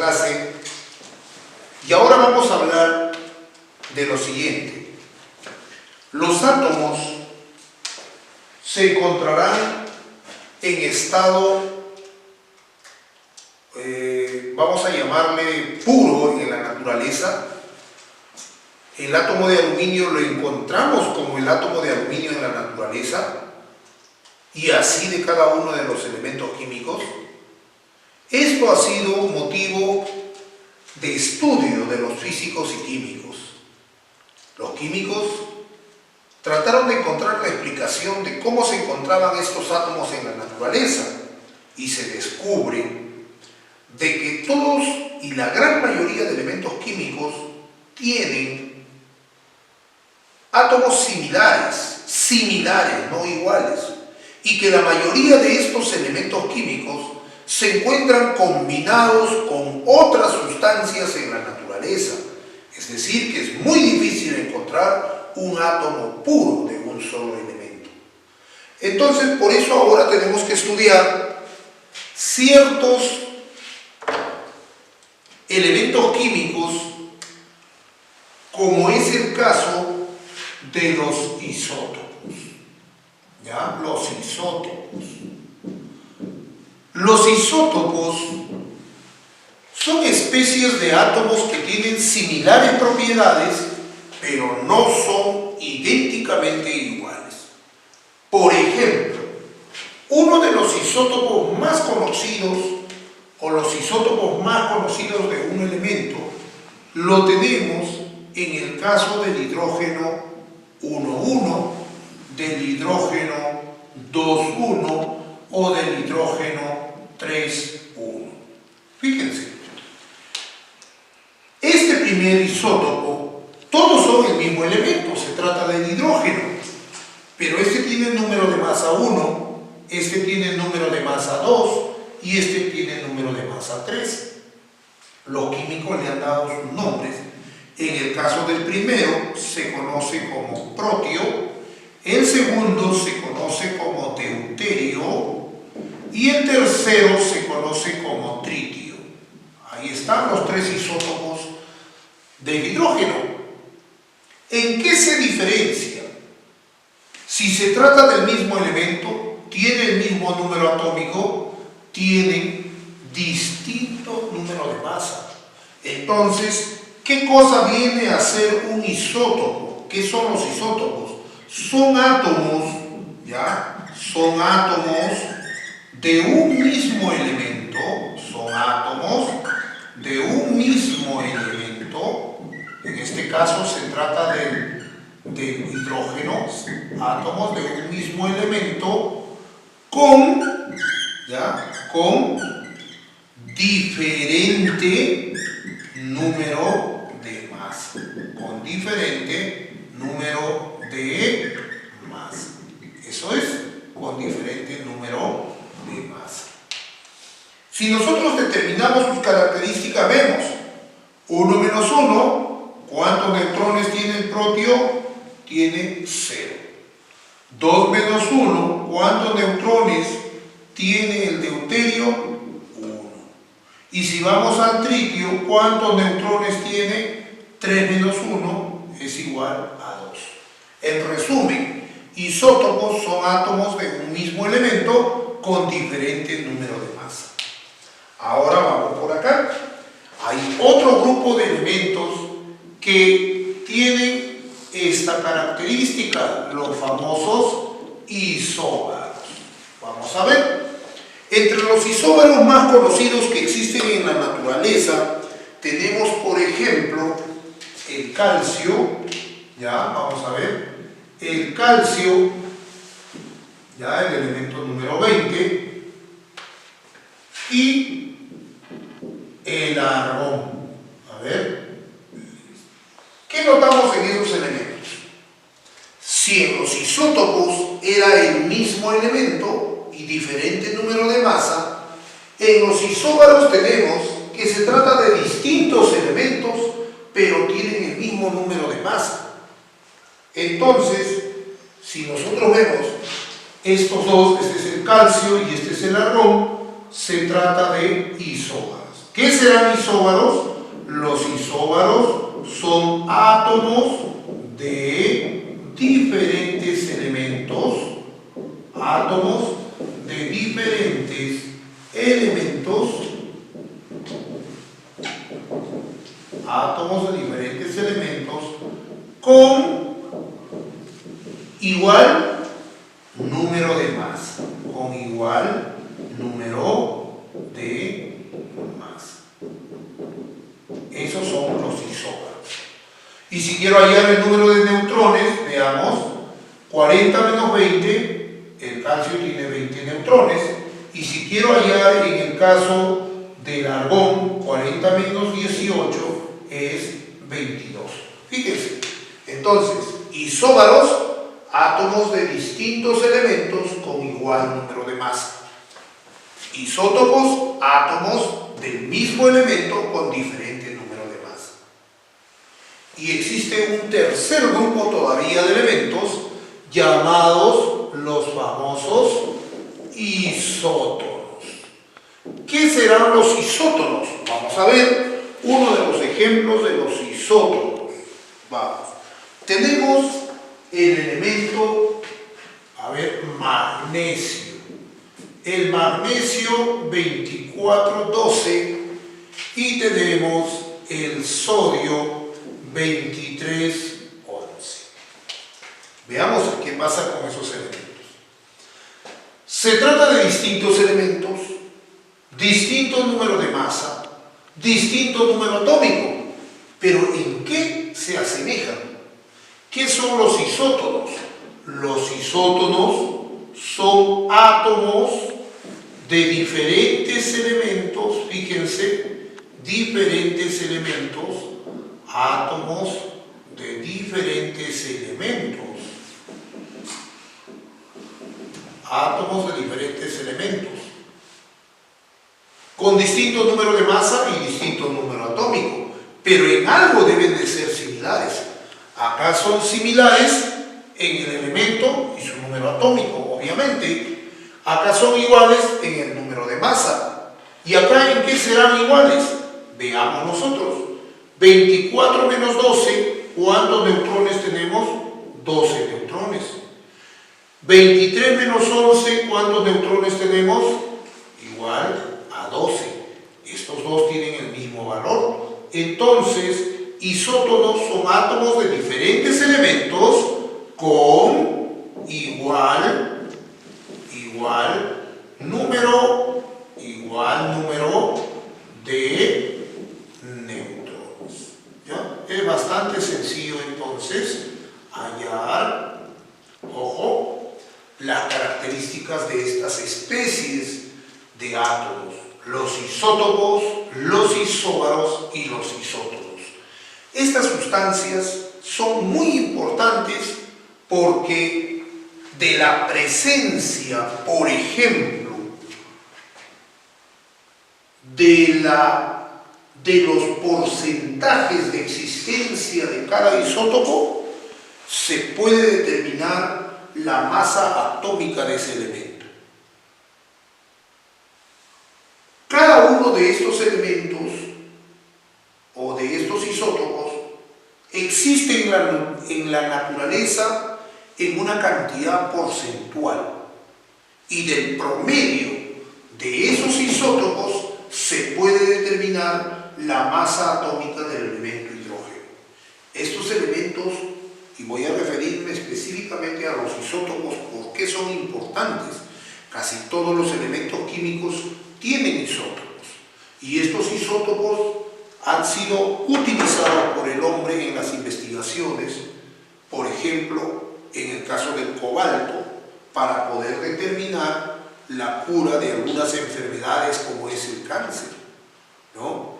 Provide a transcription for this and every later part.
clase y ahora vamos a hablar de lo siguiente. Los átomos se encontrarán en estado, vamos a llamarle puro en la naturaleza. El átomo de aluminio lo encontramos como el átomo de aluminio en la naturaleza, y así de cada uno de los elementos químicos. Esto ha sido motivo de estudio de los físicos y químicos. Los químicos trataron de encontrar la explicación de cómo se encontraban estos átomos en la naturaleza, y se descubre de que todos y la gran mayoría de elementos químicos tienen átomos similares, no iguales, y que la mayoría de estos elementos químicos se encuentran combinados con otras sustancias en la naturaleza. Es decir, que es muy difícil encontrar un átomo puro de un solo elemento. Entonces, por eso ahora tenemos que estudiar ciertos elementos químicos, como es el caso de los isótopos. ¿Ya? Los isótopos. Los isótopos son especies de átomos que tienen similares propiedades, pero no son idénticamente iguales. Por ejemplo, uno de los isótopos más conocidos, o los isótopos más conocidos de un elemento, lo tenemos en el caso del hidrógeno 1,1, del hidrógeno 2,1 o del hidrógeno 3,1. Fíjense, este primer isótopo, todos son el mismo elemento, se trata del hidrógeno, pero este tiene el número de masa 1, este tiene el número de masa 2 y este tiene el número de masa 3. Los químicos le han dado sus nombres. En el caso del primero se conoce como protio, el segundo se conoce como deuterio y el tercero se conoce como tritio. Ahí están los tres isótopos del hidrógeno. ¿En qué se diferencia? Si se trata del mismo elemento, tiene el mismo número atómico, tienen distinto número de masa. Entonces, ¿qué cosa viene a ser un isótopo? ¿Qué son los isótopos? Son átomos, ¿ya? Son átomos de un mismo elemento, son átomos de un mismo elemento. En este caso se trata del hidrógeno, átomos de un mismo elemento con diferente número de masa, con diferente número de masa. Eso es, con diferente número de masa. Si nosotros determinamos sus características, vemos 1 menos 1, ¿cuántos neutrones tiene el protio? Tiene 0. 2 menos 1, ¿cuántos neutrones tiene el deuterio? 1. Y si vamos al tritio, ¿cuántos neutrones tiene? 3 menos 1 es igual a 2. En resumen, isótopos son átomos de un mismo elemento con diferente número de masa. Ahora vamos por acá. Hay otro grupo de elementos que tienen esta característica, los famosos isóbaros. Vamos a ver. Entre los isóbaros más conocidos que existen en la naturaleza, tenemos, por ejemplo, el calcio. Ya, vamos a ver. El calcio, ya, el elemento número 20, y el argón. A ver, ¿qué notamos en esos elementos? Si en los isótopos era el mismo elemento y diferente número de masa, en los isóbaros tenemos que se trata de distintos elementos, pero tienen el mismo número de masa. Entonces, si nosotros vemos estos dos, este es el calcio y este es el argón, se trata de isóbaros. ¿Qué serán isóbaros? Los isóbaros son átomos de diferentes elementos, átomos de diferentes elementos, con igual número de masa, con igual número de masa. Esos son los isóbaros. Y si quiero hallar el número de neutrones, veamos, 40 menos 20, el calcio tiene 20 neutrones, y si quiero hallar en el caso del argón, 40 menos 18 es 22. Fíjense, entonces, isóbaros, átomos de distintos elementos con igual número de masa. Isótopos, átomos del mismo elemento con diferente número de masa. Y existe un tercer grupo todavía de elementos llamados los famosos isótonos. ¿Qué serán los isótonos? Vamos a ver uno de los ejemplos de los isótonos. Vamos. Tenemos el elemento, magnesio. El magnesio 2412 y tenemos el sodio 2311. Veamos qué pasa con esos elementos. Se trata de distintos elementos, distinto número de masa, distinto número atómico, pero ¿en qué se asemejan? ¿Qué son los isótonos? Los isótonos son átomos de diferentes elementos, fíjense, diferentes elementos, átomos de diferentes elementos, átomos de diferentes elementos, con distinto número de masa y distinto número atómico, pero en algo deben de ser similares. Acá son similares en el elemento y su número atómico, obviamente. Acá son iguales en el número de masa. ¿Y acá en qué serán iguales? Veamos nosotros. 24 menos 12, ¿cuántos neutrones tenemos? 12 neutrones. 23 menos 11, ¿cuántos neutrones tenemos? Igual a 12. Estos dos tienen el mismo valor. Entonces, isótonos son átomos de diferentes elementos con igual número de neutrones. ¿Ya? Es bastante sencillo entonces hallar, ojo, las características de estas especies de átomos, los isótopos, los isóbaros y los isótonos. Estas sustancias son muy importantes porque de la presencia, por ejemplo, de los porcentajes de existencia de cada isótopo, se puede determinar la masa atómica de ese elemento. Cada uno de estos elementos o de estos isótopos existe en la naturaleza en una cantidad porcentual, y del promedio de esos isótopos se puede determinar la masa atómica del elemento hidrógeno. Estos elementos, y voy a referirme específicamente a los isótopos porque son importantes, casi todos los elementos químicos tienen isótopos, y estos isótopos han sido utilizados por el hombre en las investigaciones, por ejemplo, en el caso del cobalto, para poder determinar la cura de algunas enfermedades como es el cáncer, ¿no?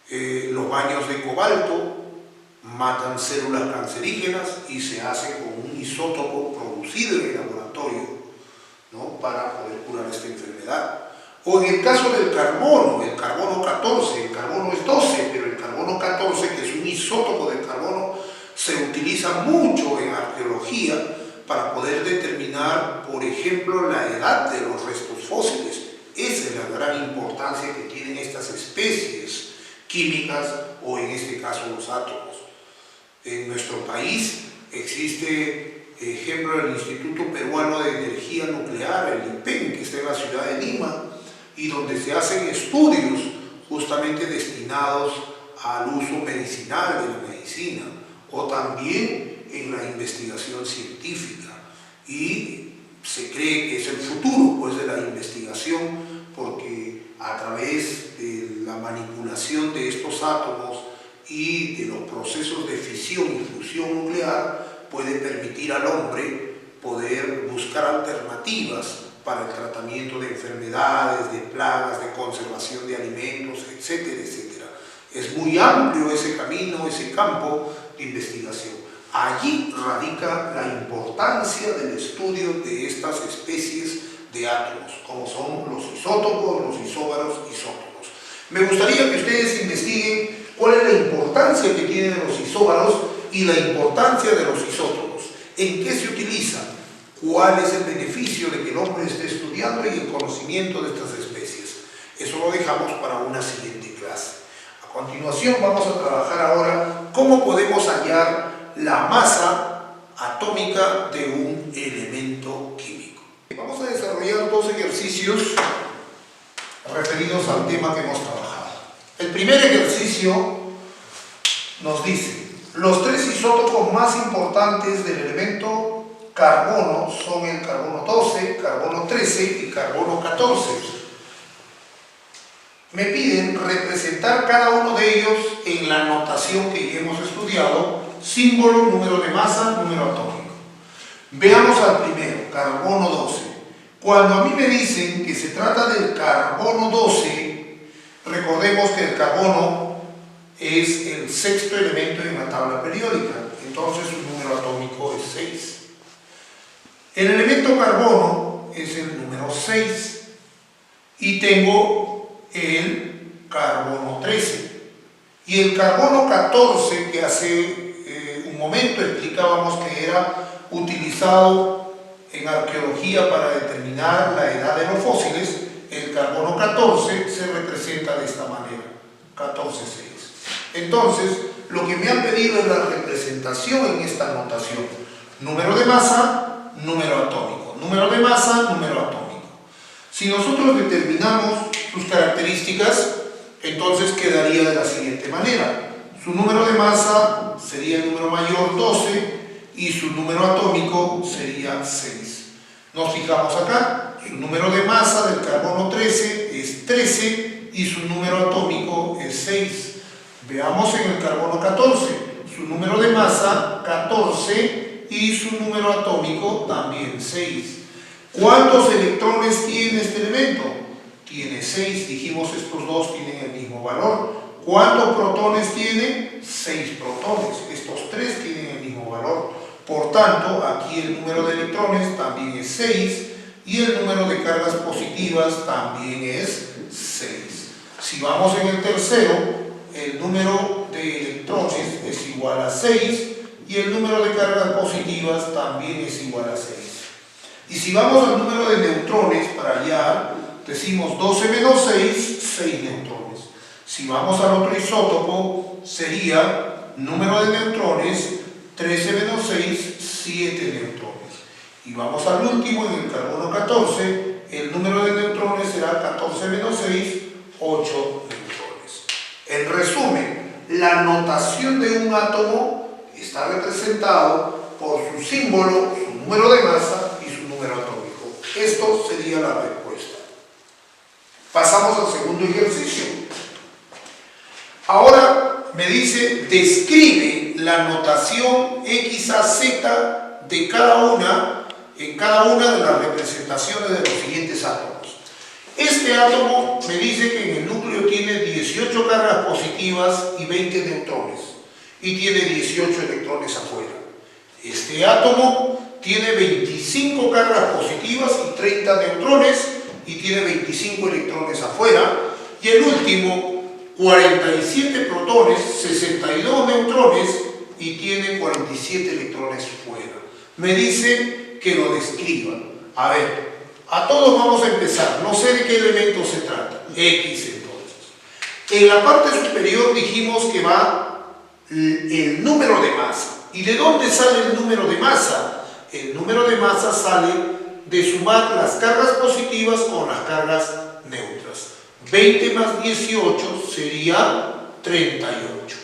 Los baños de cobalto matan células cancerígenas y se hace con un isótopo producido en el laboratorio, ¿no? Para poder curar esta enfermedad. O en el caso del carbono, el carbono 14, el carbono es 12, pero el carbono 14, que es un isótopo del carbono, se utiliza mucho en arqueología para poder determinar, por ejemplo, la edad de los restos fósiles. Esa es la gran importancia que tienen estas especies químicas o en este caso los átomos. En nuestro país existe, ejemplo, el Instituto Peruano de Energía Nuclear, el IPEN, que está en la ciudad de Lima, y donde se hacen estudios justamente destinados al uso medicinal de la medicina o también en la investigación científica. Y se cree que es el futuro, pues, de la investigación, porque a través de la manipulación de estos átomos y de los procesos de fisión y fusión nuclear puede permitir al hombre poder buscar alternativas para el tratamiento de enfermedades, de plagas, de conservación de alimentos, etcétera, etcétera. Es muy amplio ese camino, ese campo de investigación. Allí radica la importancia del estudio de estas especies de átomos, como son los isótopos, los isóbaros, isótopos. Me gustaría que ustedes investiguen cuál es la importancia que tienen los isóbaros y la importancia de los isótopos, en qué se utilizan, cuál es el beneficio de que el hombre esté estudiando y el conocimiento de estas especies. Eso lo dejamos para una siguiente clase. A continuación vamos a trabajar ahora cómo podemos hallar la masa atómica de un elemento químico. Vamos a desarrollar dos ejercicios referidos al tema que hemos trabajado. El primer ejercicio nos dice: los tres isótopos más importantes del elemento carbono son el carbono 12, carbono 13 y carbono 14. Me piden representar cada uno de ellos en la notación que ya hemos estudiado: símbolo, número de masa, número atómico. Veamos al primero, carbono 12. Cuando a mí me dicen que se trata del carbono 12, recordemos que el carbono es el sexto elemento en la tabla periódica, entonces su número atómico es 6. El elemento carbono es el número 6 y tengo el carbono 13. Y el carbono 14, que hace un momento explicábamos que era utilizado en arqueología para determinar la edad de los fósiles, el carbono 14 se representa de esta manera, 14,6. Entonces, lo que me han pedido es la representación en esta notación: número de masa, número atómico, número de masa, número atómico. Si nosotros determinamos sus características, entonces quedaría de la siguiente manera: su número de masa sería el número mayor 12 y su número atómico sería 6. Nos fijamos acá, su número de masa del carbono 13 es 13 y su número atómico es 6. Veamos en el carbono 14, su número de masa 14 y su número atómico también 6. ¿Cuántos electrones tiene este elemento? Tiene 6, dijimos estos dos tienen el mismo valor. ¿Cuántos protones tiene? 6 protones, estos tres tienen el mismo valor. Por tanto, aquí el número de electrones también es 6 y el número de cargas positivas también es 6. Si vamos en el tercero, el número de electrones es igual a 6 y el número de cargas positivas también es igual a 6. Y si vamos al número de neutrones, para hallar, decimos 12 menos 6, 6 neutrones. Si vamos al otro isótopo, sería número de neutrones 13 menos 6, 7 neutrones. Y vamos al último, en el carbono 14, el número de neutrones será 14 menos 6, 8 neutrones. En resumen, la notación de un átomo está representado por su símbolo, su número de masa y su número atómico. Esto sería la respuesta. Pasamos al segundo ejercicio. Ahora me dice: describe la notación X, A, Z de cada una, en cada una de las representaciones de los siguientes átomos. Este átomo me dice que en el núcleo tiene 18 cargas positivas y 20 neutrones, y tiene 18 electrones afuera. Este átomo tiene 25 cargas positivas y 30 neutrones, y tiene 25 electrones afuera. Y el último, 47 protones, 62 neutrones y tiene 47 electrones fuera. Me dice que lo describa. A ver, a todos vamos a empezar. No sé de qué elemento se trata. X entonces. En la parte superior dijimos que va el número de masa. ¿Y de dónde sale el número de masa? El número de masa sale de sumar las cargas positivas con las cargas neutras. 20 más 18 sería 38.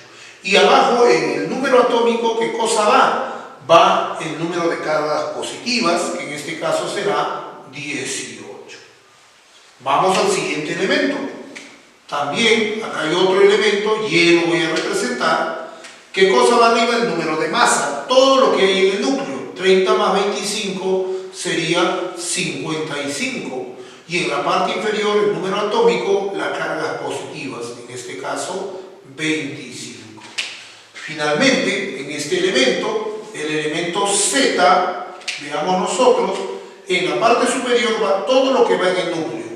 Y abajo en el número atómico, ¿qué cosa va? Va el número de cargas positivas, que en este caso será 18. Vamos al siguiente elemento. También acá hay otro elemento, y lo voy a representar. ¿Qué cosa va arriba? El número de masa. Todo lo que hay en el núcleo. 30 más 25 sería 55. Y en la parte inferior, el número atómico, las cargas positivas. En este caso, 25. Finalmente, en este elemento, el elemento Z, veamos nosotros, en la parte superior va todo lo que va en el núcleo.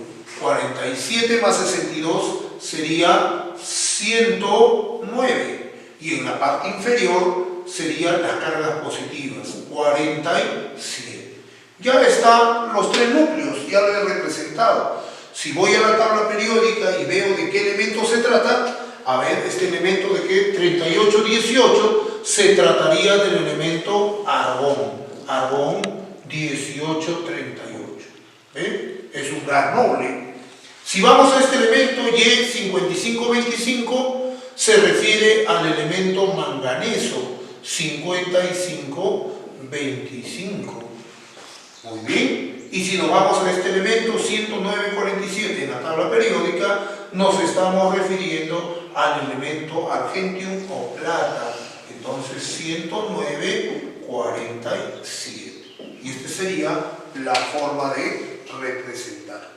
47 más 62 sería 109. Y en la parte inferior serían las cargas positivas, 47. Ya están los tres núcleos, ya lo he representado. Si voy a la tabla periódica y veo de qué elemento se trata, a ver, este elemento de qué, 3818, se trataría del elemento argón. Argón 1838. ¿Ven? Es un gas noble. Si vamos a este elemento Y5525, se refiere al elemento manganeso 5525. Muy bien. Y si nos vamos a este elemento 10947 en la tabla periódica, nos estamos refiriendo al elemento argentium o plata. Entonces 10947. Y esta sería la forma de representar.